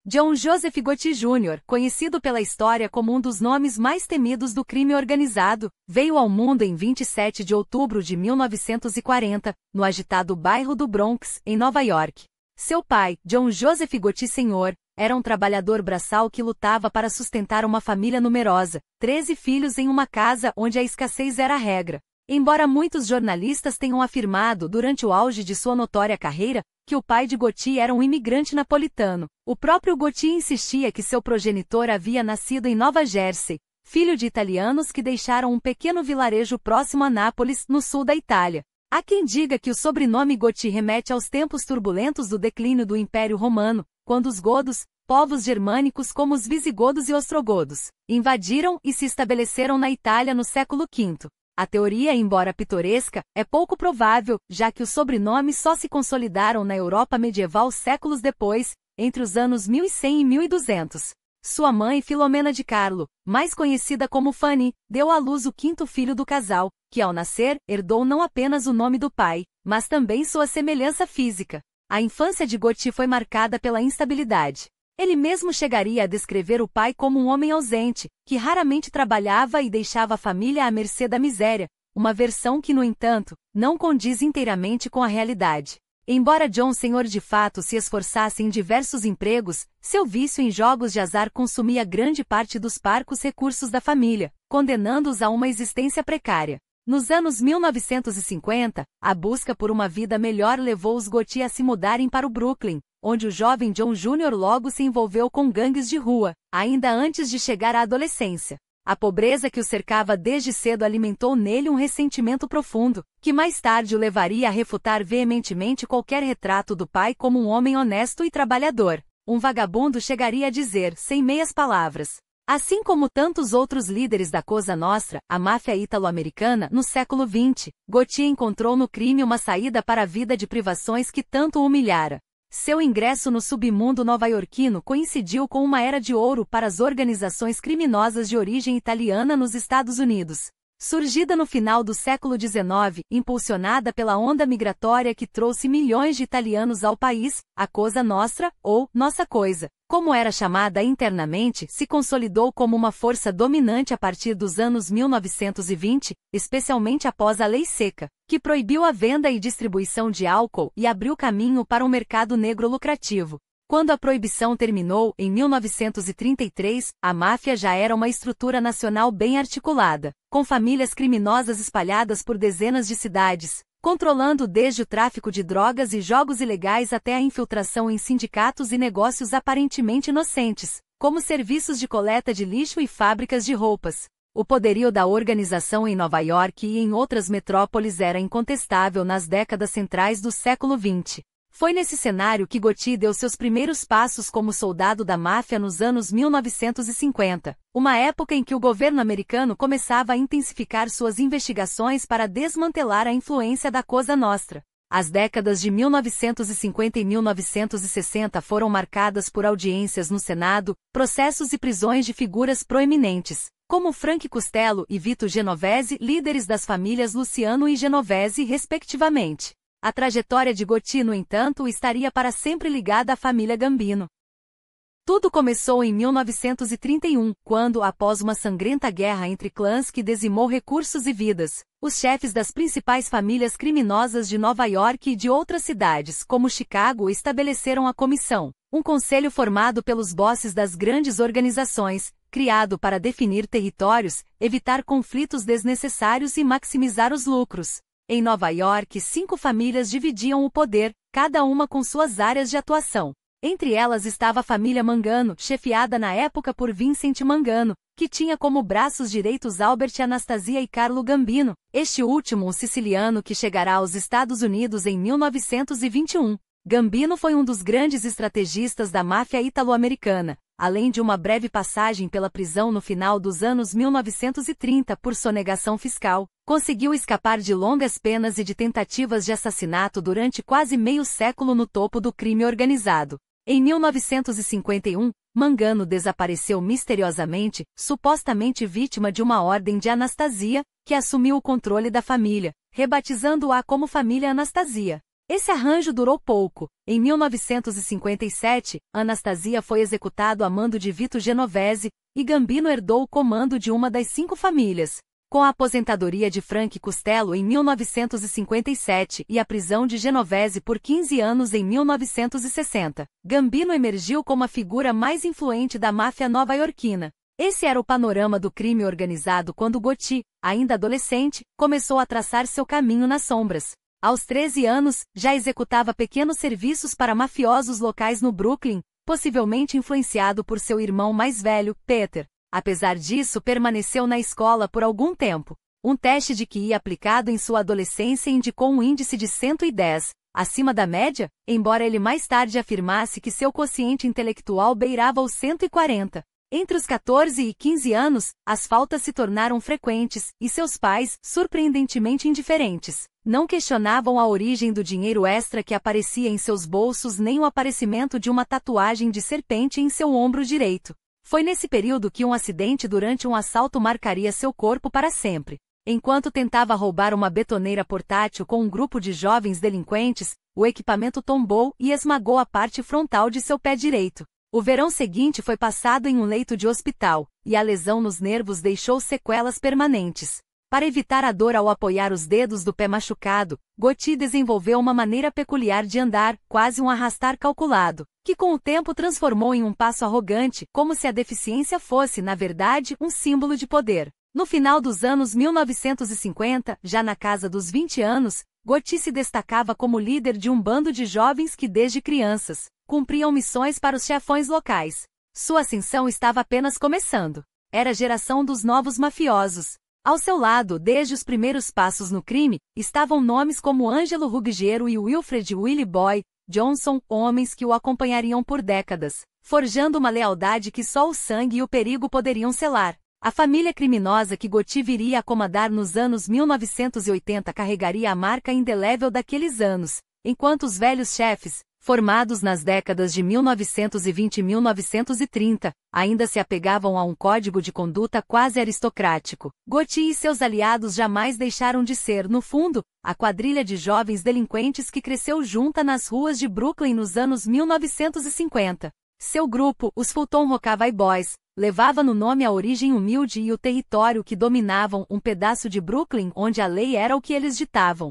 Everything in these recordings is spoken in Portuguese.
John Joseph Gotti Jr., conhecido pela história como um dos nomes mais temidos do crime organizado, veio ao mundo em 27 de outubro de 1940, no agitado bairro do Bronx, em Nova York. Seu pai, John Joseph Gotti Sr., era um trabalhador braçal que lutava para sustentar uma família numerosa, 13 filhos em uma casa onde a escassez era a regra. Embora muitos jornalistas tenham afirmado durante o auge de sua notória carreira que o pai de Gotti era um imigrante napolitano, o próprio Gotti insistia que seu progenitor havia nascido em Nova Jersey, filho de italianos que deixaram um pequeno vilarejo próximo a Nápoles, no sul da Itália. Há quem diga que o sobrenome Gotti remete aos tempos turbulentos do declínio do Império Romano, quando os godos, povos germânicos como os visigodos e ostrogodos, invadiram e se estabeleceram na Itália no século V. A teoria, embora pitoresca, é pouco provável, já que os sobrenomes só se consolidaram na Europa medieval séculos depois, entre os anos 1100 e 1200. Sua mãe, Filomena de Carlo, mais conhecida como Fanny, deu à luz o quinto filho do casal, que ao nascer, herdou não apenas o nome do pai, mas também sua semelhança física. A infância de Gotti foi marcada pela instabilidade. Ele mesmo chegaria a descrever o pai como um homem ausente, que raramente trabalhava e deixava a família à mercê da miséria, uma versão que, no entanto, não condiz inteiramente com a realidade. Embora John Sr. de fato se esforçasse em diversos empregos, seu vício em jogos de azar consumia grande parte dos parcos recursos da família, condenando-os a uma existência precária. Nos anos 1950, a busca por uma vida melhor levou os Gotti a se mudarem para o Brooklyn, onde o jovem John Jr. logo se envolveu com gangues de rua, ainda antes de chegar à adolescência. A pobreza que o cercava desde cedo alimentou nele um ressentimento profundo, que mais tarde o levaria a refutar veementemente qualquer retrato do pai como um homem honesto e trabalhador. Um vagabundo chegaria a dizer, sem meias palavras. Assim como tantos outros líderes da Cosa Nostra, a máfia ítalo-americana, no século XX, Gotti encontrou no crime uma saída para a vida de privações que tanto o humilhara. Seu ingresso no submundo nova-iorquino coincidiu com uma era de ouro para as organizações criminosas de origem italiana nos Estados Unidos. Surgida no final do século XIX, impulsionada pela onda migratória que trouxe milhões de italianos ao país, a Cosa Nostra, ou Nossa Coisa, como era chamada internamente, se consolidou como uma força dominante a partir dos anos 1920, especialmente após a Lei Seca, que proibiu a venda e distribuição de álcool e abriu caminho para um mercado negro lucrativo. Quando a proibição terminou, em 1933, a máfia já era uma estrutura nacional bem articulada, com famílias criminosas espalhadas por dezenas de cidades, controlando desde o tráfico de drogas e jogos ilegais até a infiltração em sindicatos e negócios aparentemente inocentes, como serviços de coleta de lixo e fábricas de roupas. O poderio da organização em Nova York e em outras metrópoles era incontestável nas décadas centrais do século XX. Foi nesse cenário que Gotti deu seus primeiros passos como soldado da máfia nos anos 1950, uma época em que o governo americano começava a intensificar suas investigações para desmantelar a influência da Cosa Nostra. As décadas de 1950 e 1960 foram marcadas por audiências no Senado, processos e prisões de figuras proeminentes, como Frank Costello e Vito Genovese, líderes das famílias Luciano e Genovese, respectivamente. A trajetória de Gotti, no entanto, estaria para sempre ligada à família Gambino. Tudo começou em 1931, quando, após uma sangrenta guerra entre clãs que dizimou recursos e vidas, os chefes das principais famílias criminosas de Nova York e de outras cidades, como Chicago, estabeleceram a Comissão, um conselho formado pelos bosses das grandes organizações, criado para definir territórios, evitar conflitos desnecessários e maximizar os lucros. Em Nova York, 5 famílias dividiam o poder, cada uma com suas áreas de atuação. Entre elas estava a família Mangano, chefiada na época por Vincent Mangano, que tinha como braços direitos Albert Anastasia e Carlo Gambino, este último um siciliano que chegará aos Estados Unidos em 1921. Gambino foi um dos grandes estrategistas da máfia italo-americana, além de uma breve passagem pela prisão no final dos anos 1930 por sonegação fiscal. Conseguiu escapar de longas penas e de tentativas de assassinato durante quase meio século no topo do crime organizado. Em 1951, Mangano desapareceu misteriosamente, supostamente vítima de uma ordem de Anastasia, que assumiu o controle da família, rebatizando-a como família Anastasia. Esse arranjo durou pouco. Em 1957, Anastasia foi executado a mando de Vito Genovese, e Gambino herdou o comando de uma das 5 famílias. Com a aposentadoria de Frank Costello em 1957 e a prisão de Genovese por 15 anos em 1960, Gambino emergiu como a figura mais influente da máfia nova-iorquina. Esse era o panorama do crime organizado quando Gotti, ainda adolescente, começou a traçar seu caminho nas sombras. Aos 13 anos, já executava pequenos serviços para mafiosos locais no Brooklyn, possivelmente influenciado por seu irmão mais velho, Peter. Apesar disso, permaneceu na escola por algum tempo. Um teste de QI aplicado em sua adolescência indicou um índice de 110, acima da média, embora ele mais tarde afirmasse que seu quociente intelectual beirava os 140. Entre os 14 e 15 anos, as faltas se tornaram frequentes, e seus pais, surpreendentemente indiferentes, não questionavam a origem do dinheiro extra que aparecia em seus bolsos nem o aparecimento de uma tatuagem de serpente em seu ombro direito. Foi nesse período que um acidente durante um assalto marcaria seu corpo para sempre. Enquanto tentava roubar uma betoneira portátil com um grupo de jovens delinquentes, o equipamento tombou e esmagou a parte frontal de seu pé direito. O verão seguinte foi passado em um leito de hospital, e a lesão nos nervos deixou sequelas permanentes. Para evitar a dor ao apoiar os dedos do pé machucado, Gotti desenvolveu uma maneira peculiar de andar, quase um arrastar calculado, que com o tempo transformou em um passo arrogante, como se a deficiência fosse, na verdade, um símbolo de poder. No final dos anos 1950, já na casa dos 20 anos, Gotti se destacava como líder de um bando de jovens que desde crianças cumpriam missões para os chefões locais. Sua ascensão estava apenas começando. Era a geração dos novos mafiosos. Ao seu lado, desde os primeiros passos no crime, estavam nomes como Angelo Ruggiero e Wilfred Willie Boy Johnson, homens que o acompanhariam por décadas, forjando uma lealdade que só o sangue e o perigo poderiam selar. A família criminosa que Gotti viria a comandar nos anos 1980 carregaria a marca indelével daqueles anos, enquanto os velhos chefes, formados nas décadas de 1920 e 1930, ainda se apegavam a um código de conduta quase aristocrático. Gotti e seus aliados jamais deixaram de ser, no fundo, a quadrilha de jovens delinquentes que cresceu junta nas ruas de Brooklyn nos anos 1950. Seu grupo, os Fulton Rockaway Boys, levava no nome a origem humilde e o território que dominavam, um pedaço de Brooklyn onde a lei era o que eles ditavam.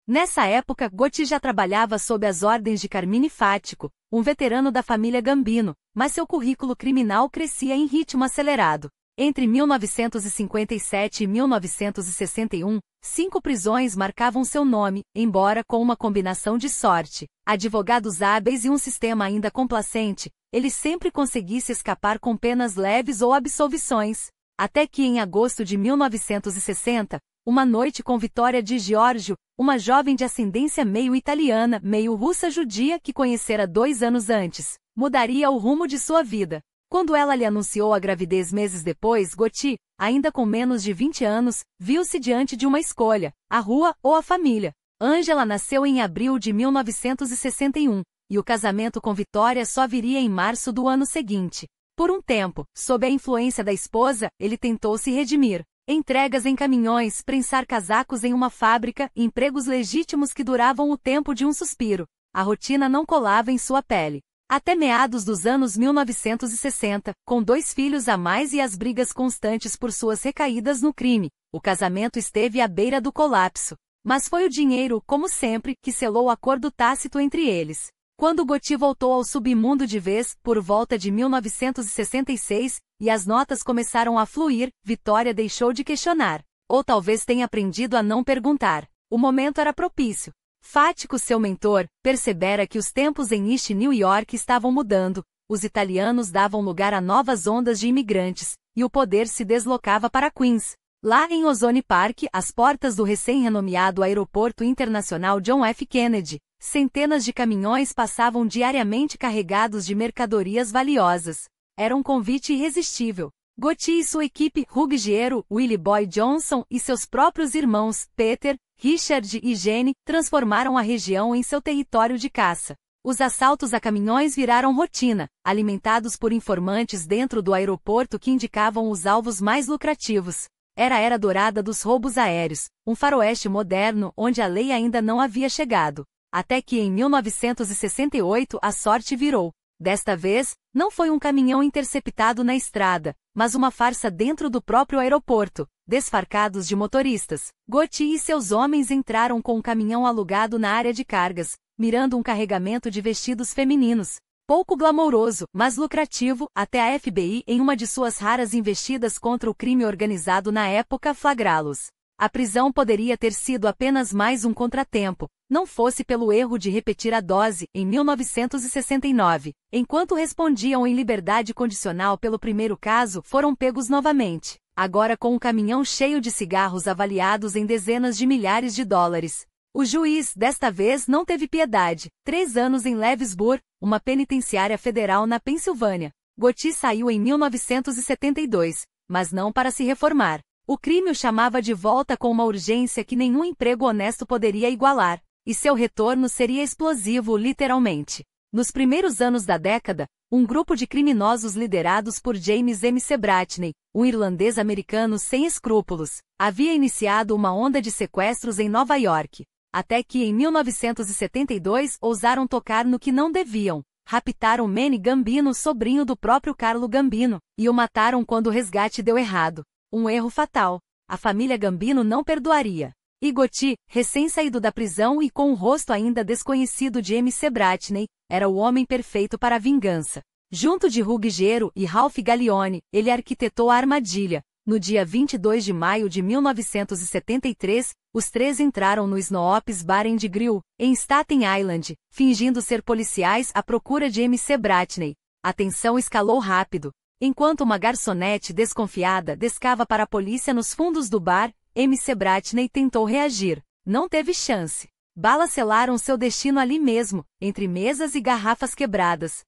Nessa época, Gotti já trabalhava sob as ordens de Carmine Fatico, um veterano da família Gambino, mas seu currículo criminal crescia em ritmo acelerado. Entre 1957 e 1961, 5 prisões marcavam seu nome, embora com uma combinação de sorte, advogados hábeis e um sistema ainda complacente, ele sempre conseguisse escapar com penas leves ou absolvições. Até que em agosto de 1960, uma noite com Vittoria Di Giorgio, uma jovem de ascendência meio italiana, meio russa judia que conhecera 2 anos antes, mudaria o rumo de sua vida. Quando ela lhe anunciou a gravidez meses depois, Gotti, ainda com menos de 20 anos, viu-se diante de uma escolha, a rua ou a família. Angela nasceu em abril de 1961, e o casamento com Vittoria só viria em março do ano seguinte. Por um tempo, sob a influência da esposa, ele tentou se redimir. Entregas em caminhões, prensar casacos em uma fábrica, empregos legítimos que duravam o tempo de um suspiro. A rotina não colava em sua pele. Até meados dos anos 1960, com 2 filhos a mais e as brigas constantes por suas recaídas no crime, o casamento esteve à beira do colapso. Mas foi o dinheiro, como sempre, que selou o acordo tácito entre eles. Quando Gotti voltou ao submundo de vez, por volta de 1966, e as notas começaram a fluir, Vittoria deixou de questionar. Ou talvez tenha aprendido a não perguntar. O momento era propício. Fatico, seu mentor, percebera que os tempos em East New York estavam mudando, os italianos davam lugar a novas ondas de imigrantes, e o poder se deslocava para Queens. Lá em Ozone Park, às portas do recém-renomeado Aeroporto Internacional John F. Kennedy, centenas de caminhões passavam diariamente carregados de mercadorias valiosas. Era um convite irresistível. Gotti e sua equipe, Ruggiero, Willie Boy Johnson e seus próprios irmãos, Peter, Richard e Jenny, transformaram a região em seu território de caça. Os assaltos a caminhões viraram rotina, alimentados por informantes dentro do aeroporto que indicavam os alvos mais lucrativos. Era a era dourada dos roubos aéreos, um faroeste moderno onde a lei ainda não havia chegado. Até que em 1968 a sorte virou. Desta vez, não foi um caminhão interceptado na estrada, mas uma farsa dentro do próprio aeroporto. Desfarcados de motoristas, Gauthier e seus homens entraram com um caminhão alugado na área de cargas, mirando um carregamento de vestidos femininos. Pouco glamouroso, mas lucrativo, até a FBI, em uma de suas raras investidas contra o crime organizado na época, flagrá-los. A prisão poderia ter sido apenas mais um contratempo, não fosse pelo erro de repetir a dose, em 1969. Enquanto respondiam em liberdade condicional pelo primeiro caso, foram pegos novamente, agora com um caminhão cheio de cigarros avaliados em dezenas de milhares de dólares. O juiz, desta vez, não teve piedade. 3 anos em Lewisburg, uma penitenciária federal na Pensilvânia. Gauthier saiu em 1972, mas não para se reformar. O crime o chamava de volta com uma urgência que nenhum emprego honesto poderia igualar, e seu retorno seria explosivo literalmente. Nos primeiros anos da década, um grupo de criminosos liderados por James M. Bratney, um irlandês-americano sem escrúpulos, havia iniciado uma onda de sequestros em Nova York. Até que em 1972 ousaram tocar no que não deviam. Raptaram Manny Gambino, sobrinho do próprio Carlo Gambino, e o mataram quando o resgate deu errado. Um erro fatal. A família Gambino não perdoaria. E Gauthier, recém-saído da prisão e com o rosto ainda desconhecido de MC Bratney, era o homem perfeito para a vingança. Junto de Ruggiero e Ralph Gallione, ele arquitetou a armadilha. No dia 22 de maio de 1973, os 3 entraram no Snoops Bar and Grill, em Staten Island, fingindo ser policiais à procura de MC Bratney. A tensão escalou rápido. Enquanto uma garçonete desconfiada descava para a polícia nos fundos do bar, MC Bratney tentou reagir. Não teve chance. Balas selaram seu destino ali mesmo, entre mesas e garrafas quebradas.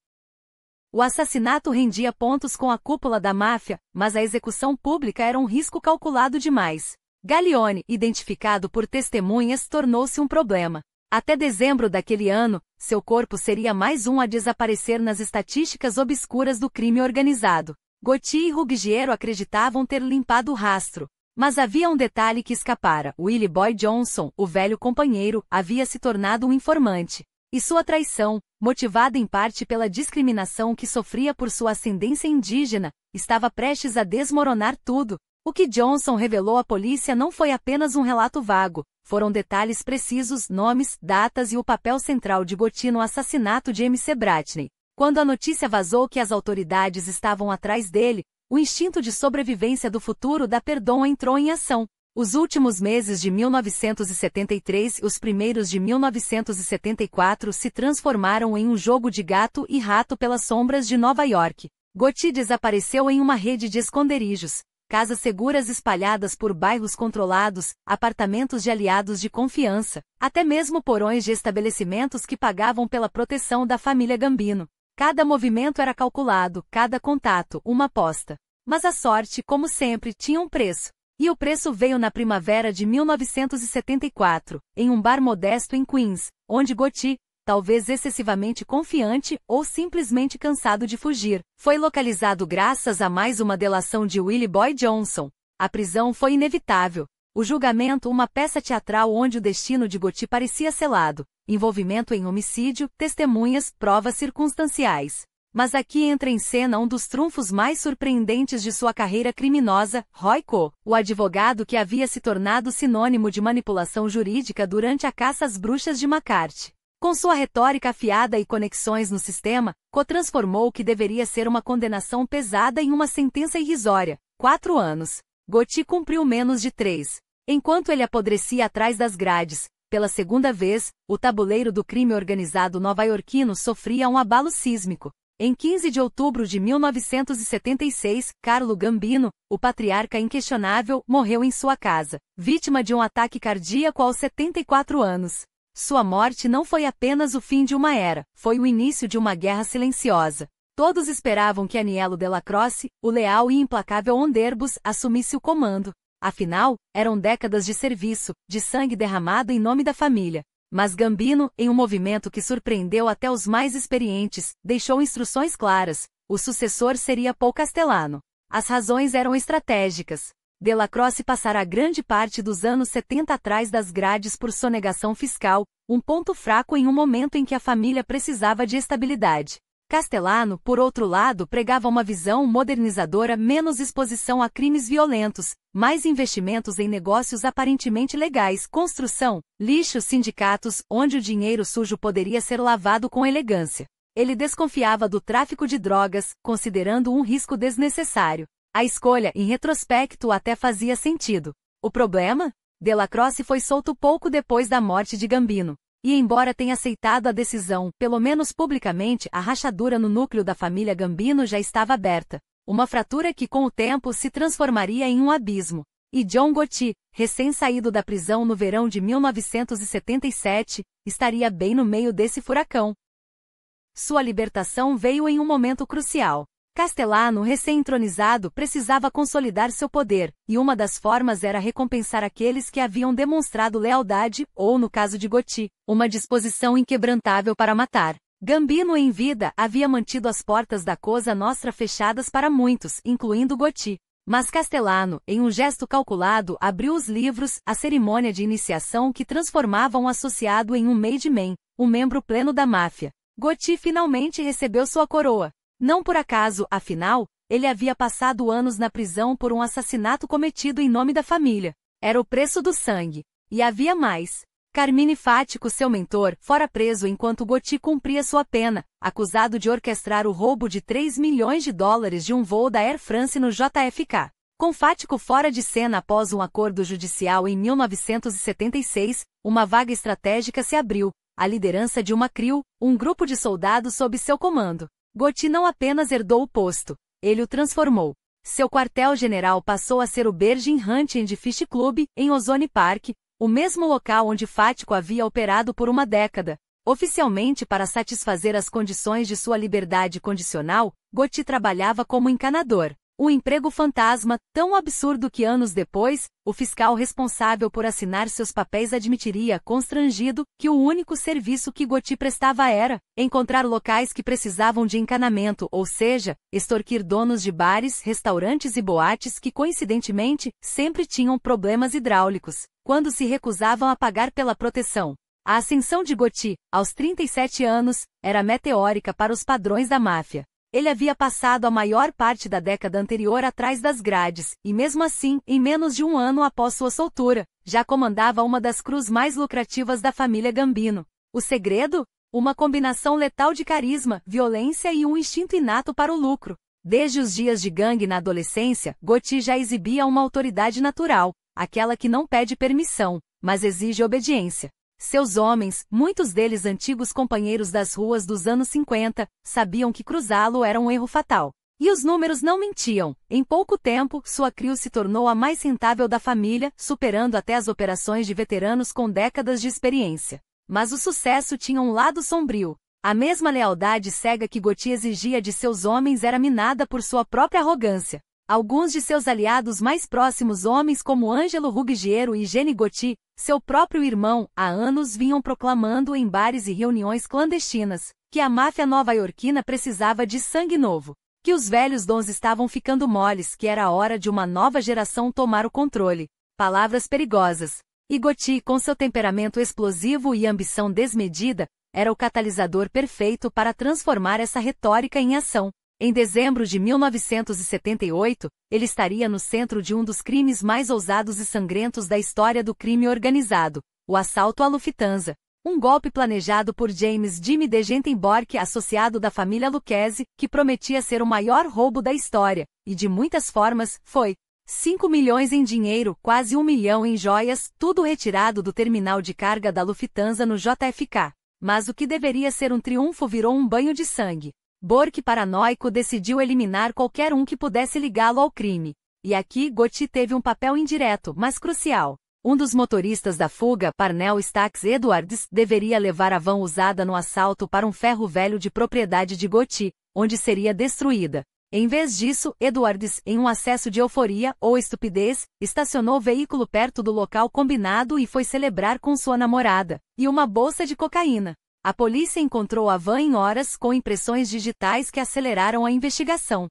O assassinato rendia pontos com a cúpula da máfia, mas a execução pública era um risco calculado demais. Gallione, identificado por testemunhas, tornou-se um problema. Até dezembro daquele ano, seu corpo seria mais um a desaparecer nas estatísticas obscuras do crime organizado. Gauthier e Ruggiero acreditavam ter limpado o rastro. Mas havia um detalhe que escapara. Willie Boy Johnson, o velho companheiro, havia se tornado um informante. E sua traição, motivada em parte pela discriminação que sofria por sua ascendência indígena, estava prestes a desmoronar tudo. O que Johnson revelou à polícia não foi apenas um relato vago, foram detalhes precisos, nomes, datas e o papel central de Gauthier no assassinato de MC Bratney. Quando a notícia vazou que as autoridades estavam atrás dele, o instinto de sobrevivência do futuro da Perdon entrou em ação. Os últimos meses de 1973 e os primeiros de 1974 se transformaram em um jogo de gato e rato pelas sombras de Nova York. Gauthier desapareceu em uma rede de esconderijos, casas seguras espalhadas por bairros controlados, apartamentos de aliados de confiança, até mesmo porões de estabelecimentos que pagavam pela proteção da família Gambino. Cada movimento era calculado, cada contato, uma aposta. Mas a sorte, como sempre, tinha um preço. E o preço veio na primavera de 1974, em um bar modesto em Queens, onde Gauthier, talvez excessivamente confiante ou simplesmente cansado de fugir, foi localizado graças a mais uma delação de Willie Boy Johnson. A prisão foi inevitável. O julgamento, uma peça teatral onde o destino de Gauthier parecia selado, envolvimento em homicídio, testemunhas, provas circunstanciais. Mas aqui entra em cena um dos trunfos mais surpreendentes de sua carreira criminosa, Roy Coe, o advogado que havia se tornado sinônimo de manipulação jurídica durante a caça às bruxas de McCarthy. Com sua retórica afiada e conexões no sistema, Coe transformou o que deveria ser uma condenação pesada em uma sentença irrisória, 4 anos. Gauthier cumpriu menos de 3. Enquanto ele apodrecia atrás das grades, pela segunda vez, o tabuleiro do crime organizado nova-iorquino sofria um abalo sísmico. Em 15 de outubro de 1976, Carlo Gambino, o patriarca inquestionável, morreu em sua casa, vítima de um ataque cardíaco aos 74 anos. Sua morte não foi apenas o fim de uma era, foi o início de uma guerra silenciosa. Todos esperavam que Aniello Dellacroce, o leal e implacável Onderbus, assumisse o comando. Afinal, eram décadas de serviço, de sangue derramado em nome da família. Mas Gambino, em um movimento que surpreendeu até os mais experientes, deixou instruções claras. O sucessor seria Paul Castellano. As razões eram estratégicas. Dellacroce passará grande parte dos anos 70 atrás das grades por sonegação fiscal, um ponto fraco em um momento em que a família precisava de estabilidade. Castellano, por outro lado, pregava uma visão modernizadora, menos exposição a crimes violentos, mais investimentos em negócios aparentemente legais, construção, lixo, sindicatos, onde o dinheiro sujo poderia ser lavado com elegância. Ele desconfiava do tráfico de drogas, considerando um risco desnecessário. A escolha, em retrospecto, até fazia sentido. O problema? Delacroce foi solto pouco depois da morte de Gambino. E embora tenha aceitado a decisão, pelo menos publicamente, a rachadura no núcleo da família Gambino já estava aberta. Uma fratura que com o tempo se transformaria em um abismo. E John Gotti, recém-saído da prisão no verão de 1977, estaria bem no meio desse furacão. Sua libertação veio em um momento crucial. Castellano, recém-entronizado, precisava consolidar seu poder, e uma das formas era recompensar aqueles que haviam demonstrado lealdade, ou, no caso de Gotti, uma disposição inquebrantável para matar. Gambino, em vida, havia mantido as portas da Cosa Nostra fechadas para muitos, incluindo Gotti. Mas Castellano, em um gesto calculado, abriu os livros, a cerimônia de iniciação que transformava um associado em um made man, um membro pleno da máfia. Gotti finalmente recebeu sua coroa. Não por acaso, afinal, ele havia passado anos na prisão por um assassinato cometido em nome da família. Era o preço do sangue. E havia mais. Carmine Fático, seu mentor, fora preso enquanto Gotti cumpria sua pena, acusado de orquestrar o roubo de 3 milhões de dólares de um voo da Air France no JFK. Com Fático fora de cena após um acordo judicial em 1976, uma vaga estratégica se abriu, a liderança de uma CRIO, um grupo de soldados sob seu comando. Gotti não apenas herdou o posto, ele o transformou. Seu quartel-general passou a ser o Bergin Hunt and Fish Club, em Ozone Park, o mesmo local onde Fático havia operado por uma década. Oficialmente, para satisfazer as condições de sua liberdade condicional, Gotti trabalhava como encanador. Um emprego fantasma, tão absurdo que anos depois, o fiscal responsável por assinar seus papéis admitiria, constrangido, que o único serviço que Gotti prestava era encontrar locais que precisavam de encanamento, ou seja, extorquir donos de bares, restaurantes e boates que, coincidentemente, sempre tinham problemas hidráulicos, quando se recusavam a pagar pela proteção. A ascensão de Gotti, aos 37 anos, era meteórica para os padrões da máfia. Ele havia passado a maior parte da década anterior atrás das grades, e mesmo assim, em menos de um ano após sua soltura, já comandava uma das crus mais lucrativas da família Gambino. O segredo? Uma combinação letal de carisma, violência e um instinto inato para o lucro. Desde os dias de gangue na adolescência, Gotti já exibia uma autoridade natural, aquela que não pede permissão, mas exige obediência. Seus homens, muitos deles antigos companheiros das ruas dos anos 50, sabiam que cruzá-lo era um erro fatal. E os números não mentiam. Em pouco tempo, sua CRIO se tornou a mais rentável da família, superando até as operações de veteranos com décadas de experiência. Mas o sucesso tinha um lado sombrio. A mesma lealdade cega que Gotti exigia de seus homens era minada por sua própria arrogância. Alguns de seus aliados mais próximos, homens como Angelo Ruggiero e Jenny Gotti, seu próprio irmão, há anos vinham proclamando em bares e reuniões clandestinas que a máfia nova-iorquina precisava de sangue novo, que os velhos dons estavam ficando moles, que era a hora de uma nova geração tomar o controle. Palavras perigosas. E Gotti, com seu temperamento explosivo e ambição desmedida, era o catalisador perfeito para transformar essa retórica em ação. Em dezembro de 1978, ele estaria no centro de um dos crimes mais ousados e sangrentos da história do crime organizado, o assalto à Lufthansa. Um golpe planejado por James Jimmy de Gentenborg, associado da família Lucchese, que prometia ser o maior roubo da história, e de muitas formas, foi. 5 milhões em dinheiro, quase 1 milhão em joias, tudo retirado do terminal de carga da Lufthansa no JFK. Mas o que deveria ser um triunfo virou um banho de sangue. Bork, paranoico, decidiu eliminar qualquer um que pudesse ligá-lo ao crime. E aqui Gotti teve um papel indireto, mas crucial. Um dos motoristas da fuga, Parnell Stax Edwards, deveria levar a van usada no assalto para um ferro velho de propriedade de Gotti, onde seria destruída. Em vez disso, Edwards, em um acesso de euforia ou estupidez, estacionou o veículo perto do local combinado e foi celebrar com sua namorada, e uma bolsa de cocaína. A polícia encontrou a van em horas com impressões digitais que aceleraram a investigação.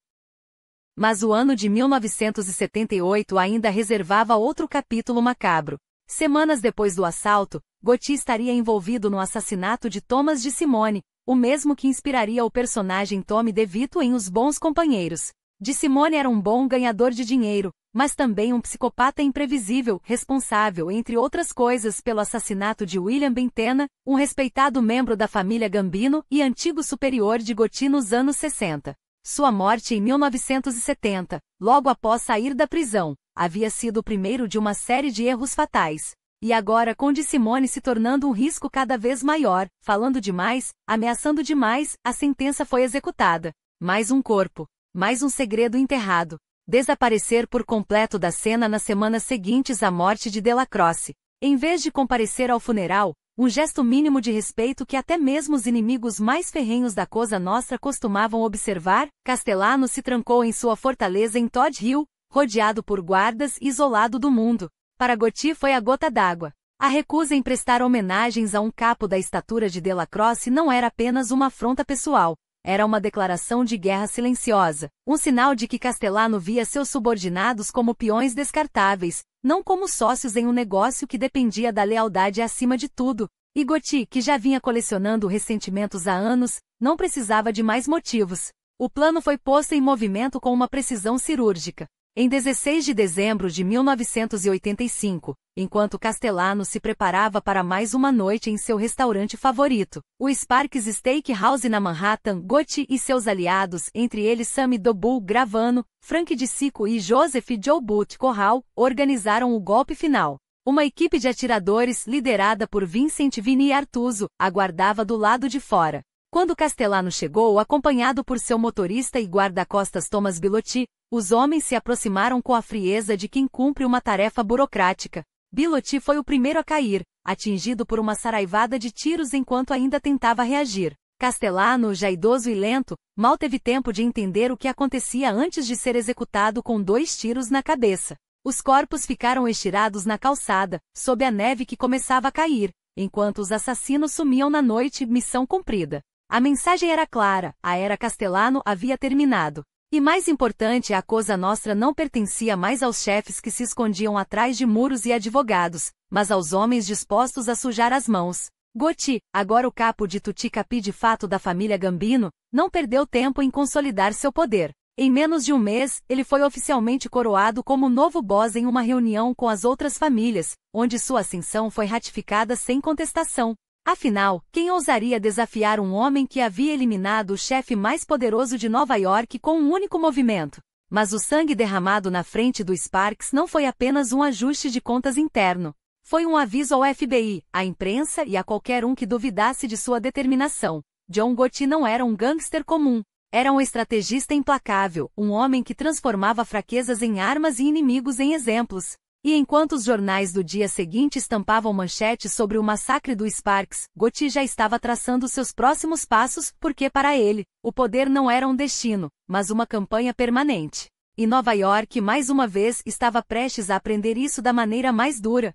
Mas o ano de 1978 ainda reservava outro capítulo macabro. Semanas depois do assalto, Gotti estaria envolvido no assassinato de Thomas DeSimone, o mesmo que inspiraria o personagem Tommy DeVito em Os Bons Companheiros. DeSimone era um bom ganhador de dinheiro, mas também um psicopata imprevisível, responsável, entre outras coisas, pelo assassinato de William Bentena, um respeitado membro da família Gambino e antigo superior de Gotti nos anos 60. Sua morte em 1970, logo após sair da prisão, havia sido o primeiro de uma série de erros fatais. E agora, com DeSimone se tornando um risco cada vez maior, falando demais, ameaçando demais, a sentença foi executada. Mais um corpo. Mais um segredo enterrado. Desaparecer por completo da cena nas semanas seguintes à morte de Delacroce. Em vez de comparecer ao funeral, um gesto mínimo de respeito que até mesmo os inimigos mais ferrenhos da Cosa Nostra costumavam observar, Castellano se trancou em sua fortaleza em Todd Hill, rodeado por guardas e isolado do mundo. Para Gotti foi a gota d'água. A recusa em prestar homenagens a um capo da estatura de Delacroce não era apenas uma afronta pessoal. Era uma declaração de guerra silenciosa, um sinal de que Castellano via seus subordinados como peões descartáveis, não como sócios em um negócio que dependia da lealdade acima de tudo. E Gotti, que já vinha colecionando ressentimentos há anos, não precisava de mais motivos. O plano foi posto em movimento com uma precisão cirúrgica. Em 16 de dezembro de 1985, enquanto Castellano se preparava para mais uma noite em seu restaurante favorito, o Sparks Steakhouse na Manhattan, Gotti e seus aliados, entre eles Sammy Dobu Gravano, Frank DeSico e Joseph Joe Boot Corral, organizaram o golpe final. Uma equipe de atiradores, liderada por Vincent Vini Artuso, aguardava do lado de fora. Quando Castellano chegou, acompanhado por seu motorista e guarda-costas Thomas Bilotti, os homens se aproximaram com a frieza de quem cumpre uma tarefa burocrática. Bilotti foi o primeiro a cair, atingido por uma saraivada de tiros enquanto ainda tentava reagir. Castellano, já idoso e lento, mal teve tempo de entender o que acontecia antes de ser executado com 2 tiros na cabeça. Os corpos ficaram estirados na calçada, sob a neve que começava a cair, enquanto os assassinos sumiam na noite. Missão cumprida. A mensagem era clara, a era Castellano havia terminado. E mais importante, a Cosa Nostra não pertencia mais aos chefes que se escondiam atrás de muros e advogados, mas aos homens dispostos a sujar as mãos. Gotti, agora o capo de Tutti Capi de fato da família Gambino, não perdeu tempo em consolidar seu poder. Em menos de um mês, ele foi oficialmente coroado como novo boss em uma reunião com as outras famílias, onde sua ascensão foi ratificada sem contestação. Afinal, quem ousaria desafiar um homem que havia eliminado o chefe mais poderoso de Nova York com um único movimento? Mas o sangue derramado na frente do Sparks não foi apenas um ajuste de contas interno. Foi um aviso ao FBI, à imprensa e a qualquer um que duvidasse de sua determinação. John Gotti não era um gangster comum. Era um estrategista implacável, um homem que transformava fraquezas em armas e inimigos em exemplos. E enquanto os jornais do dia seguinte estampavam manchetes sobre o massacre do Sparks, Gotti já estava traçando seus próximos passos, porque para ele, o poder não era um destino, mas uma campanha permanente. E Nova York, mais uma vez, estava prestes a aprender isso da maneira mais dura.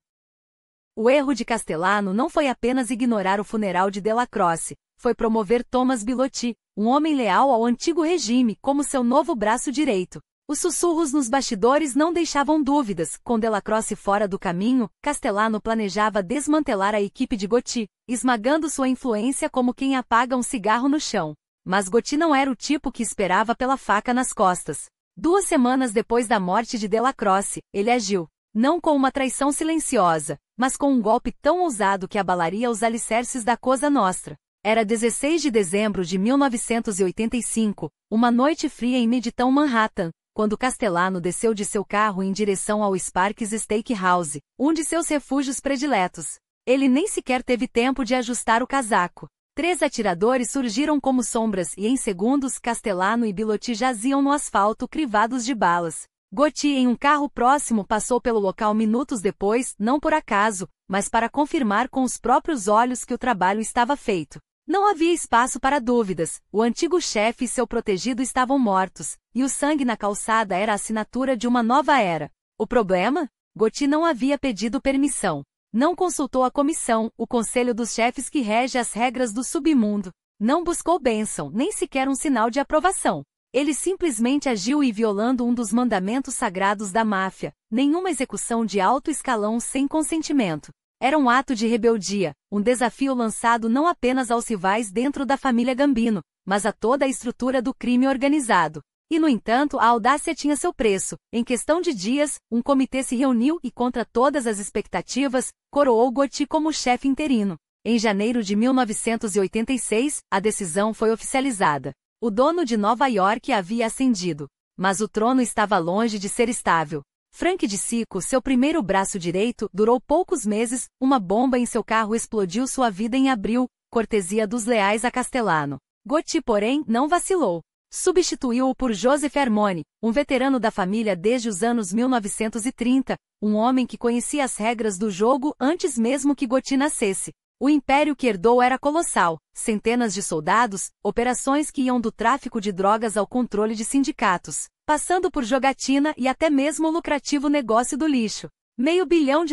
O erro de Castellano não foi apenas ignorar o funeral de Delacroce, foi promover Thomas Bilotti, um homem leal ao antigo regime, como seu novo braço direito. Os sussurros nos bastidores não deixavam dúvidas. Com Delacroce fora do caminho, Castellano planejava desmantelar a equipe de Gotti, esmagando sua influência como quem apaga um cigarro no chão. Mas Gotti não era o tipo que esperava pela faca nas costas. 2 semanas depois da morte de Delacroce, ele agiu. Não com uma traição silenciosa, mas com um golpe tão ousado que abalaria os alicerces da Cosa Nostra. Era 16 de dezembro de 1985, uma noite fria em Midtown Manhattan, quando Castellano desceu de seu carro em direção ao Sparks Steakhouse, um de seus refúgios prediletos. Ele nem sequer teve tempo de ajustar o casaco. 3 atiradores surgiram como sombras e em segundos Castellano e Bilotti jaziam no asfalto crivados de balas. Gotti, em um carro próximo, passou pelo local minutos depois, não por acaso, mas para confirmar com os próprios olhos que o trabalho estava feito. Não havia espaço para dúvidas, o antigo chefe e seu protegido estavam mortos, e o sangue na calçada era a assinatura de uma nova era. O problema? Gotti não havia pedido permissão. Não consultou a comissão, o conselho dos chefes que rege as regras do submundo. Não buscou bênção, nem sequer um sinal de aprovação. Ele simplesmente agiu e violando um dos mandamentos sagrados da máfia, nenhuma execução de alto escalão sem consentimento. Era um ato de rebeldia, um desafio lançado não apenas aos rivais dentro da família Gambino, mas a toda a estrutura do crime organizado. E no entanto, a audácia tinha seu preço. Em questão de dias, um comitê se reuniu e, contra todas as expectativas, coroou Gotti como chefe interino. Em janeiro de 1986, a decisão foi oficializada. O dono de Nova York havia ascendido. Mas o trono estava longe de ser estável. Frank DeSico, seu primeiro braço direito, durou poucos meses. Uma bomba em seu carro explodiu sua vida em abril, cortesia dos leais a Castellano. Gotti, porém, não vacilou. Substituiu-o por Joseph Hermone, um veterano da família desde os anos 1930, um homem que conhecia as regras do jogo antes mesmo que Gotti nascesse. O império que herdou era colossal, centenas de soldados, operações que iam do tráfico de drogas ao controle de sindicatos, passando por jogatina e até mesmo o lucrativo negócio do lixo. $500 bilhão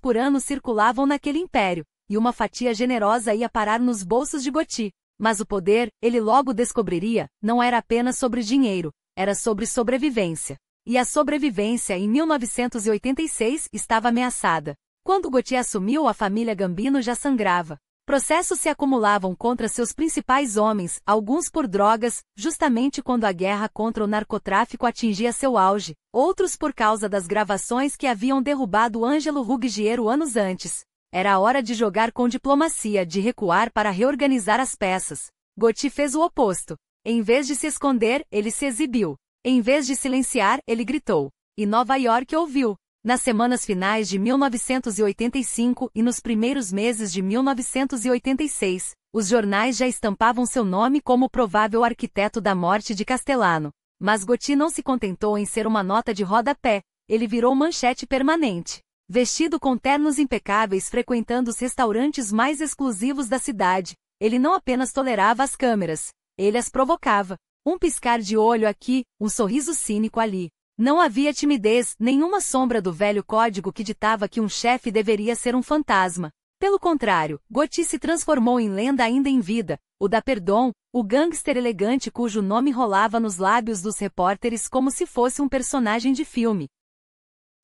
por ano circulavam naquele império, e uma fatia generosa ia parar nos bolsos de Gotti. Mas o poder, ele logo descobriria, não era apenas sobre dinheiro, era sobre sobrevivência. E a sobrevivência em 1986 estava ameaçada. Quando Gotti assumiu, a família Gambino já sangrava. Processos se acumulavam contra seus principais homens, alguns por drogas, justamente quando a guerra contra o narcotráfico atingia seu auge, outros por causa das gravações que haviam derrubado Ângelo Ruggiero anos antes. Era a hora de jogar com diplomacia, de recuar para reorganizar as peças. Gotti fez o oposto. Em vez de se esconder, ele se exibiu. Em vez de silenciar, ele gritou. E Nova York ouviu. Nas semanas finais de 1985 e nos primeiros meses de 1986, os jornais já estampavam seu nome como provável arquiteto da morte de Castellano. Mas Gotti não se contentou em ser uma nota de rodapé, ele virou manchete permanente. Vestido com ternos impecáveis, frequentando os restaurantes mais exclusivos da cidade, ele não apenas tolerava as câmeras, ele as provocava. Um piscar de olho aqui, um sorriso cínico ali. Não havia timidez, nenhuma sombra do velho código que ditava que um chefe deveria ser um fantasma. Pelo contrário, Gotti se transformou em lenda ainda em vida, o da Perdon, o gangster elegante cujo nome rolava nos lábios dos repórteres como se fosse um personagem de filme.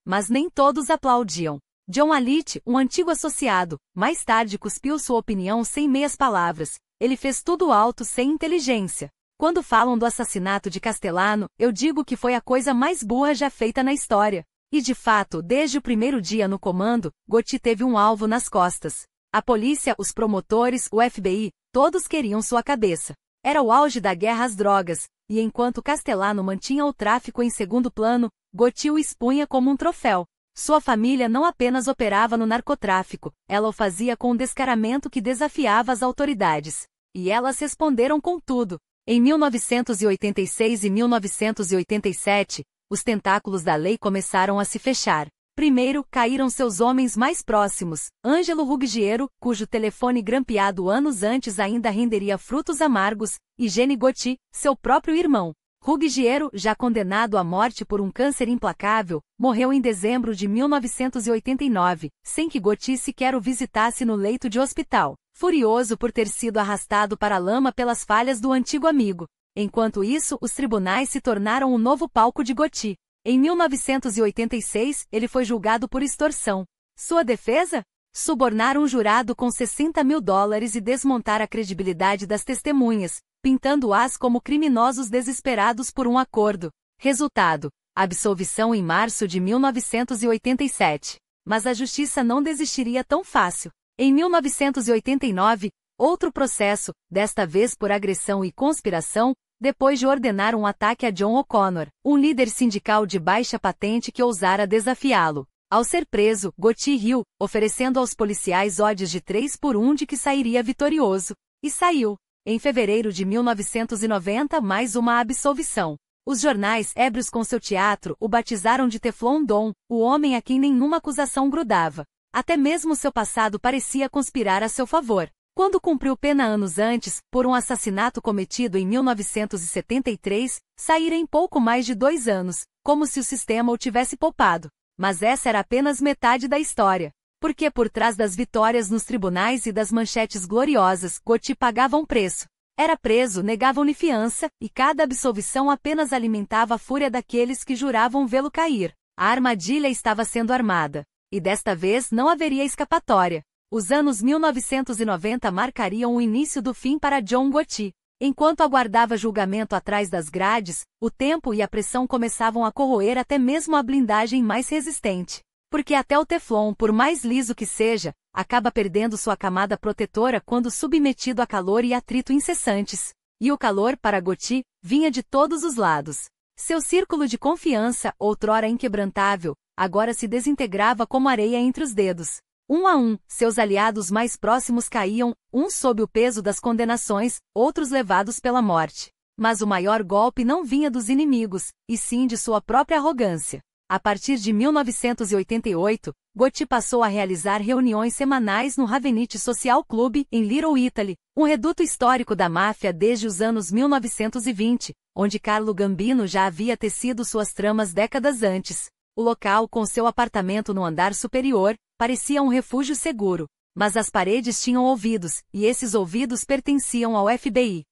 Mas nem todos aplaudiam. John Alite, um antigo associado, mais tarde cuspiu sua opinião sem meias palavras. Ele fez tudo alto sem inteligência. Quando falam do assassinato de Castellano, eu digo que foi a coisa mais burra já feita na história. E de fato, desde o primeiro dia no comando, Gotti teve um alvo nas costas. A polícia, os promotores, o FBI, todos queriam sua cabeça. Era o auge da guerra às drogas, e enquanto Castellano mantinha o tráfico em segundo plano, Gotti o expunha como um troféu. Sua família não apenas operava no narcotráfico, ela o fazia com um descaramento que desafiava as autoridades. E elas responderam com tudo. Em 1986 e 1987, os tentáculos da lei começaram a se fechar. Primeiro, caíram seus homens mais próximos, Ângelo Ruggiero, cujo telefone grampeado anos antes ainda renderia frutos amargos, e Jenny Gotti, seu próprio irmão. Ruggiero, já condenado à morte por um câncer implacável, morreu em dezembro de 1989, sem que Gotti sequer o visitasse no leito de hospital, furioso por ter sido arrastado para a lama pelas falhas do antigo amigo. Enquanto isso, os tribunais se tornaram o novo palco de Gotti. Em 1986, ele foi julgado por extorsão. Sua defesa? Subornar um jurado com $60 mil e desmontar a credibilidade das testemunhas, pintando-as como criminosos desesperados por um acordo. Resultado: absolvição em março de 1987. Mas a justiça não desistiria tão fácil. Em 1989, outro processo, desta vez por agressão e conspiração, depois de ordenar um ataque a John O'Connor, um líder sindical de baixa patente que ousara desafiá-lo. Ao ser preso, Gotti riu, oferecendo aos policiais odds de 3-1 de que sairia vitorioso. E saiu. Em fevereiro de 1990, mais uma absolvição. Os jornais, ébrios com seu teatro, o batizaram de Teflon Don, o homem a quem nenhuma acusação grudava. Até mesmo seu passado parecia conspirar a seu favor. Quando cumpriu pena anos antes, por um assassinato cometido em 1973, saíra em pouco mais de 2 anos, como se o sistema o tivesse poupado. Mas essa era apenas metade da história. Porque por trás das vitórias nos tribunais e das manchetes gloriosas, Gotti pagava um preço. Era preso, negavam-lhe fiança, e cada absolvição apenas alimentava a fúria daqueles que juravam vê-lo cair. A armadilha estava sendo armada. e desta vez não haveria escapatória. Os anos 1990 marcariam o início do fim para John Gotti. Enquanto aguardava julgamento atrás das grades, o tempo e a pressão começavam a corroer até mesmo a blindagem mais resistente. Porque até o teflon, por mais liso que seja, acaba perdendo sua camada protetora quando submetido a calor e atrito incessantes. E o calor, para Gotti, vinha de todos os lados. Seu círculo de confiança, outrora inquebrantável, agora se desintegrava como areia entre os dedos. Um a um, seus aliados mais próximos caíam, uns sob o peso das condenações, outros levados pela morte. Mas o maior golpe não vinha dos inimigos, e sim de sua própria arrogância. A partir de 1988, Gotti passou a realizar reuniões semanais no Ravenite Social Club, em Little Italy, um reduto histórico da máfia desde os anos 1920, onde Carlo Gambino já havia tecido suas tramas décadas antes. O local, com seu apartamento no andar superior, parecia um refúgio seguro, mas as paredes tinham ouvidos, e esses ouvidos pertenciam ao FBI.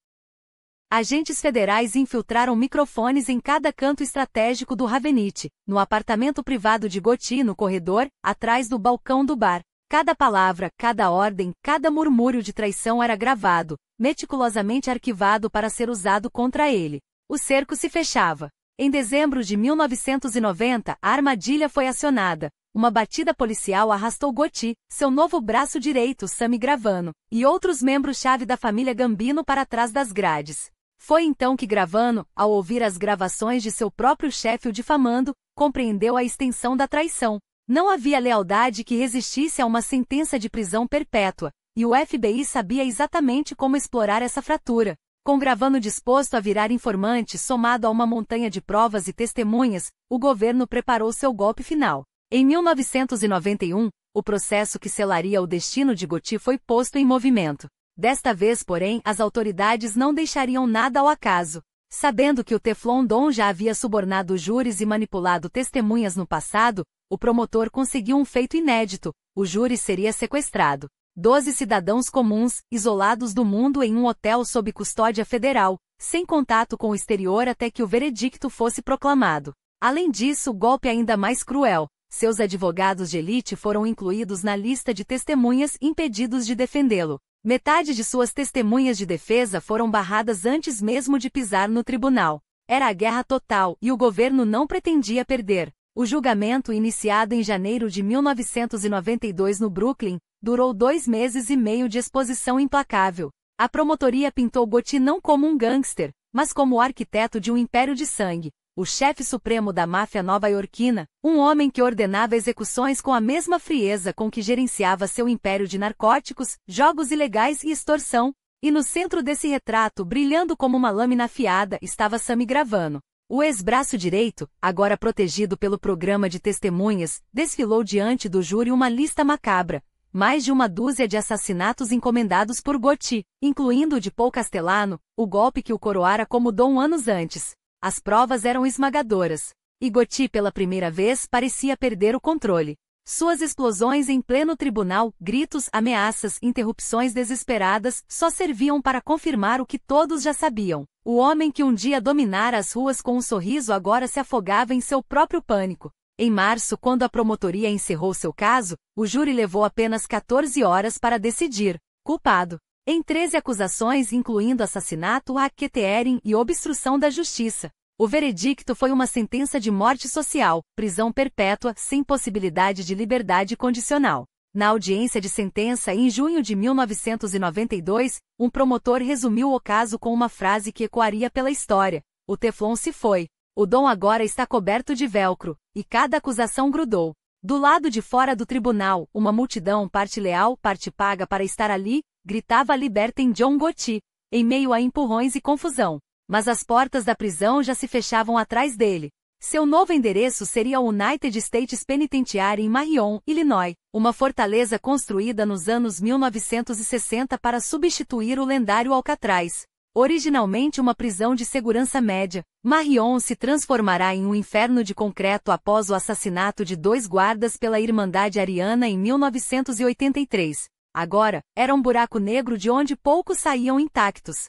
Agentes federais infiltraram microfones em cada canto estratégico do Ravenite, no apartamento privado de Gotti no corredor, atrás do balcão do bar. Cada palavra, cada ordem, cada murmúrio de traição era gravado, meticulosamente arquivado para ser usado contra ele. O cerco se fechava. Em dezembro de 1990, a armadilha foi acionada. Uma batida policial arrastou Gotti, seu novo braço direito, Sammy Gravano, e outros membros-chave da família Gambino para trás das grades. Foi então que Gravano, ao ouvir as gravações de seu próprio chefe o difamando, compreendeu a extensão da traição. Não havia lealdade que resistisse a uma sentença de prisão perpétua, e o FBI sabia exatamente como explorar essa fratura. Com Gravano disposto a virar informante somado a uma montanha de provas e testemunhas, o governo preparou seu golpe final. Em 1991, o processo que selaria o destino de Gotti foi posto em movimento. Desta vez, porém, as autoridades não deixariam nada ao acaso. Sabendo que o Teflon Don já havia subornado júris e manipulado testemunhas no passado, o promotor conseguiu um feito inédito: o júri seria sequestrado. 12 cidadãos comuns, isolados do mundo em um hotel sob custódia federal, sem contato com o exterior até que o veredicto fosse proclamado. Além disso, o golpe ainda mais cruel: seus advogados de elite foram incluídos na lista de testemunhas impedidos de defendê-lo. Metade de suas testemunhas de defesa foram barradas antes mesmo de pisar no tribunal. Era a guerra total, e o governo não pretendia perder. O julgamento, iniciado em janeiro de 1992 no Brooklyn, durou 2 meses e meio de exposição implacável. A promotoria pintou Gotti não como um gangster, mas como o arquiteto de um império de sangue, o chefe supremo da máfia nova-iorquina, um homem que ordenava execuções com a mesma frieza com que gerenciava seu império de narcóticos, jogos ilegais e extorsão. E no centro desse retrato, brilhando como uma lâmina afiada, estava Sammy Gravano. O ex-braço direito, agora protegido pelo programa de testemunhas, desfilou diante do júri uma lista macabra. Mais de uma dúzia de assassinatos encomendados por Gotti, incluindo o de Paul Castellano, o golpe que o coroara como Dom anos antes. As provas eram esmagadoras. E Gotti pela primeira vez parecia perder o controle. Suas explosões em pleno tribunal, gritos, ameaças, interrupções desesperadas, só serviam para confirmar o que todos já sabiam. O homem que um dia dominara as ruas com um sorriso agora se afogava em seu próprio pânico. Em março, quando a promotoria encerrou seu caso, o júri levou apenas 14 horas para decidir: culpado. Em 13 acusações, incluindo assassinato, racketeering e obstrução da justiça. O veredicto foi uma sentença de morte social, prisão perpétua, sem possibilidade de liberdade condicional. Na audiência de sentença em junho de 1992, um promotor resumiu o caso com uma frase que ecoaria pela história: o Teflon se foi. O Dom agora está coberto de velcro, e cada acusação grudou. Do lado de fora do tribunal, uma multidão, parte leal, parte paga para estar ali, gritava: libertem John Gotti, em meio a empurrões e confusão. Mas as portas da prisão já se fechavam atrás dele. Seu novo endereço seria o United States Penitentiary em Marion, Illinois, uma fortaleza construída nos anos 1960 para substituir o lendário Alcatraz. Originalmente uma prisão de segurança média, Marion se transformará em um inferno de concreto após o assassinato de 2 guardas pela Irmandade Ariana em 1983. Agora, era um buraco negro de onde poucos saíam intactos.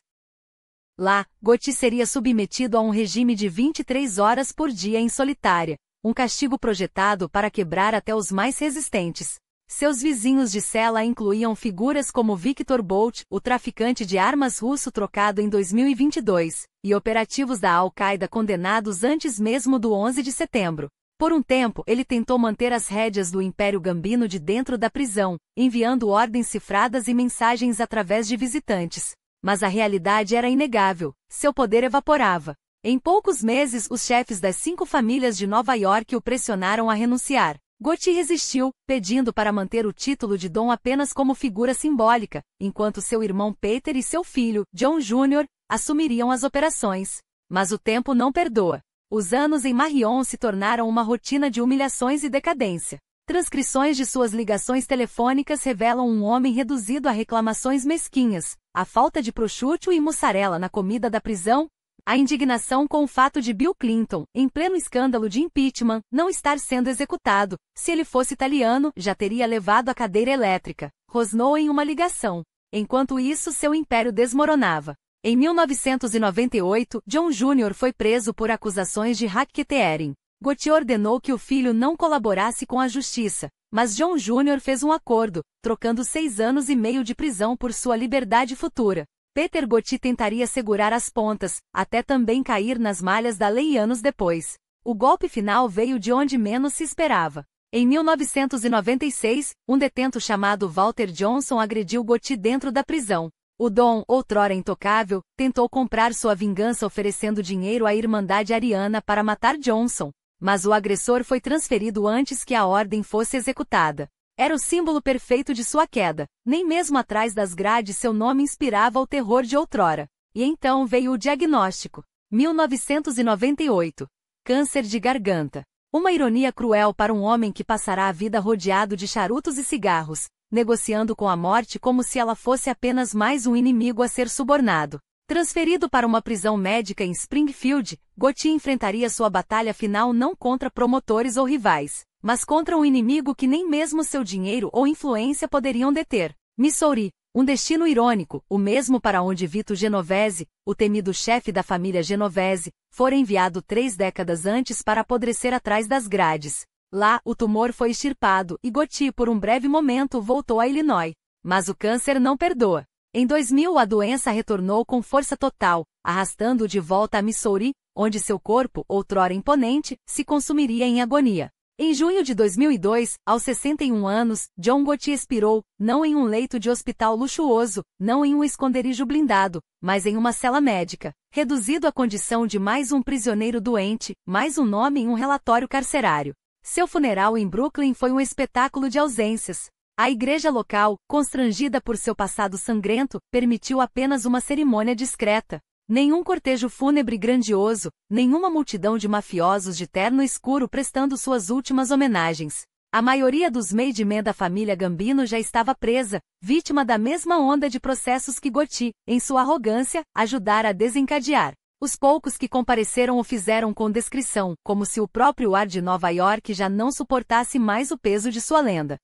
Lá, Gotti seria submetido a um regime de 23 horas por dia em solitária, um castigo projetado para quebrar até os mais resistentes. Seus vizinhos de cela incluíam figuras como Victor Bout, o traficante de armas russo trocado em 2022, e operativos da Al-Qaeda condenados antes mesmo do 11 de setembro. Por um tempo, ele tentou manter as rédeas do Império Gambino de dentro da prisão, enviando ordens cifradas e mensagens através de visitantes. Mas a realidade era inegável, seu poder evaporava. Em poucos meses, os chefes das 5 famílias de Nova York o pressionaram a renunciar. Gauthier resistiu, pedindo para manter o título de Dom apenas como figura simbólica, enquanto seu irmão Peter e seu filho, John Jr., assumiriam as operações. Mas o tempo não perdoa. Os anos em Marion se tornaram uma rotina de humilhações e decadência. Transcrições de suas ligações telefônicas revelam um homem reduzido a reclamações mesquinhas, a falta de prosciutto e mussarela na comida da prisão, a indignação com o fato de Bill Clinton, em pleno escândalo de impeachment, não estar sendo executado. Se ele fosse italiano, já teria levado a cadeira elétrica, rosnou em uma ligação. Enquanto isso, seu império desmoronava. Em 1998, John Jr. foi preso por acusações de racketeering. Gauthier ordenou que o filho não colaborasse com a justiça, mas John Jr. fez um acordo, trocando 6 anos e meio de prisão por sua liberdade futura. Peter Gauthier tentaria segurar as pontas, até também cair nas malhas da lei anos depois. O golpe final veio de onde menos se esperava. Em 1996, um detento chamado Walter Johnson agrediu Gauthier dentro da prisão. O Dom, outrora intocável, tentou comprar sua vingança oferecendo dinheiro à Irmandade Ariana para matar Johnson, mas o agressor foi transferido antes que a ordem fosse executada. Era o símbolo perfeito de sua queda. Nem mesmo atrás das grades seu nome inspirava o terror de outrora. E então veio o diagnóstico. 1998. Câncer de garganta. Uma ironia cruel para um homem que passará a vida rodeado de charutos e cigarros, negociando com a morte como se ela fosse apenas mais um inimigo a ser subornado. Transferido para uma prisão médica em Springfield, Gauthier enfrentaria sua batalha final não contra promotores ou rivais, mas contra um inimigo que nem mesmo seu dinheiro ou influência poderiam deter. Missouri, um destino irônico, o mesmo para onde Vito Genovese, o temido chefe da família Genovese, fora enviado 3 décadas antes para apodrecer atrás das grades. Lá, o tumor foi extirpado e Gauthier por um breve momento voltou a Illinois. Mas o câncer não perdoa. Em 2000 a doença retornou com força total, arrastando-o de volta a Missouri, onde seu corpo, outrora imponente, se consumiria em agonia. Em junho de 2002, aos 61 anos, John Gauthier expirou, não em um leito de hospital luxuoso, não em um esconderijo blindado, mas em uma cela médica, reduzido à condição de mais um prisioneiro doente, mais um nome em um relatório carcerário. Seu funeral em Brooklyn foi um espetáculo de ausências. A igreja local, constrangida por seu passado sangrento, permitiu apenas uma cerimônia discreta. Nenhum cortejo fúnebre grandioso, nenhuma multidão de mafiosos de terno escuro prestando suas últimas homenagens. A maioria dos made men da família Gambino já estava presa, vítima da mesma onda de processos que Gauthier, em sua arrogância, ajudara a desencadear. Os poucos que compareceram o fizeram com descrição, como se o próprio ar de Nova York já não suportasse mais o peso de sua lenda.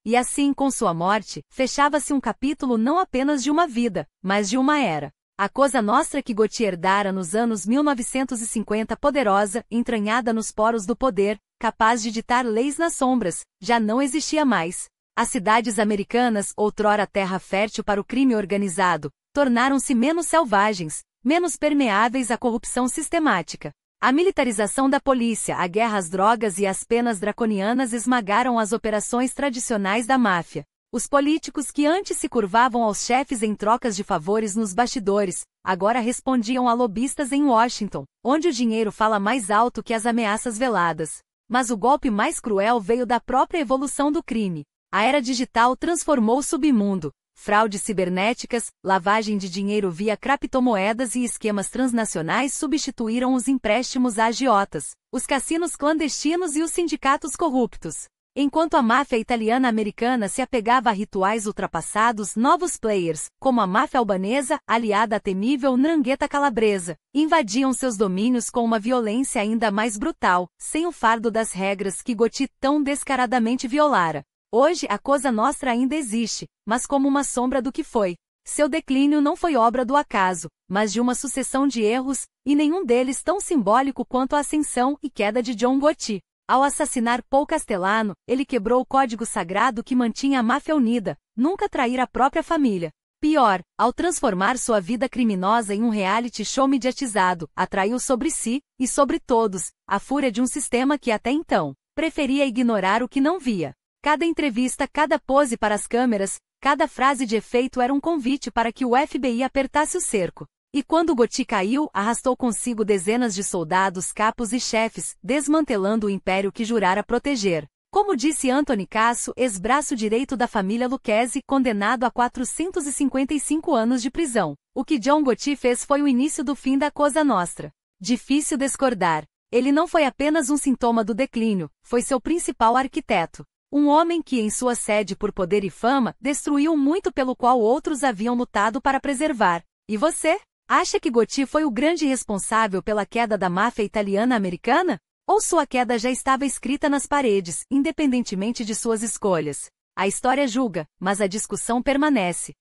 E assim, com sua morte, fechava-se um capítulo não apenas de uma vida, mas de uma era. A Cosa Nostra que Gauthier herdara nos anos 1950, poderosa, entranhada nos poros do poder, capaz de ditar leis nas sombras, já não existia mais. As cidades americanas, outrora terra fértil para o crime organizado, tornaram-se menos selvagens, menos permeáveis à corrupção sistemática. A militarização da polícia, a guerra às drogas e as penas draconianas esmagaram as operações tradicionais da máfia. Os políticos que antes se curvavam aos chefes em trocas de favores nos bastidores, agora respondiam a lobistas em Washington, onde o dinheiro fala mais alto que as ameaças veladas. Mas o golpe mais cruel veio da própria evolução do crime. A era digital transformou o submundo. Fraudes cibernéticas, lavagem de dinheiro via criptomoedas e esquemas transnacionais substituíram os empréstimos a agiotas, os cassinos clandestinos e os sindicatos corruptos. Enquanto a máfia italiana-americana se apegava a rituais ultrapassados, novos players, como a máfia albanesa, aliada à temível 'Ndrangheta calabresa, invadiam seus domínios com uma violência ainda mais brutal, sem o fardo das regras que Gauthier tão descaradamente violara. Hoje a Cosa Nostra ainda existe, mas como uma sombra do que foi. Seu declínio não foi obra do acaso, mas de uma sucessão de erros, e nenhum deles tão simbólico quanto a ascensão e queda de John Gotti. Ao assassinar Paul Castellano, ele quebrou o código sagrado que mantinha a máfia unida, nunca trair a própria família. Pior, ao transformar sua vida criminosa em um reality show mediatizado, atraiu sobre si, e sobre todos, a fúria de um sistema que até então preferia ignorar o que não via. Cada entrevista, cada pose para as câmeras, cada frase de efeito era um convite para que o FBI apertasse o cerco. E quando Gotti caiu, arrastou consigo dezenas de soldados, capos e chefes, desmantelando o império que jurara proteger. Como disse Anthony Casso, ex-braço direito da família Lucchesi, condenado a 455 anos de prisão. O que John Gotti fez foi o início do fim da Cosa Nostra. Difícil discordar. Ele não foi apenas um sintoma do declínio, foi seu principal arquiteto. Um homem que, em sua sede por poder e fama, destruiu muito pelo qual outros haviam lutado para preservar. E você? Acha que Gotti foi o grande responsável pela queda da máfia italiana-americana? Ou sua queda já estava escrita nas paredes, independentemente de suas escolhas? A história julga, mas a discussão permanece.